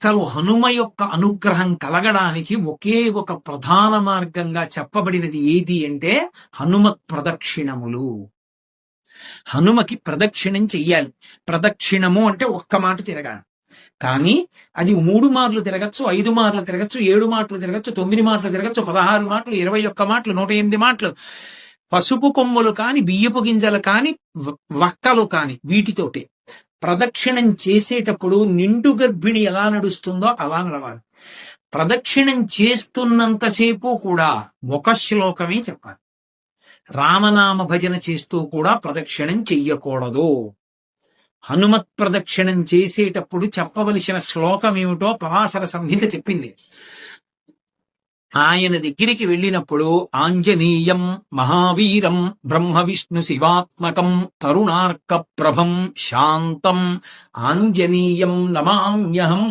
అసలు హనుమ యొక్క అనుగ్రహం కలగడానికి ఒకే ఒక ప్రధాన మార్గంగా చెప్పబడినది ఏది అంటే హనుమత్ ప్రదక్షిణములు. హనుమకి ప్రదక్షిణం చెయ్యాలి. ప్రదక్షిణము అంటే ఒక్క మాట తిరగాలి. కానీ అది 3 మార్లు తిరగచ్చు, 5 మార్లు తిరగచ్చు, 7 మాటలు తిరగచ్చు, 9 మాటలు తిరగచ్చు, 16 మాటలు, 21 మాటలు, 108 మాటలు. పసుపు కొమ్ములు కాని, బియ్యపు గింజలు కాని, వక్కలు కాని, వీటితోటి ప్రదక్షిణం చేసేటప్పుడు నిండు గర్భిణి ఎలా నడుస్తుందో అలా నడవాలి. ప్రదక్షిణం చేస్తున్నంతసేపు కూడా ఒక శ్లోకమే చెప్పాలి. రామనామ భజన చేస్తూ కూడా ప్రదక్షిణం చెయ్యకూడదు. హనుమత్ ప్రదక్షిణం చేసేటప్పుడు చెప్పవలసిన శ్లోకం ఏమిటో పరాశర సంహిత చెప్పింది. ఆయన దగ్గరికి వెళ్ళినప్పుడు ఆంజనేయం మహావీరం బ్రహ్మ విష్ణు శివాత్మకం తరుణార్క ప్రభం శాంతం ఆంజనేయం నమామ్యహం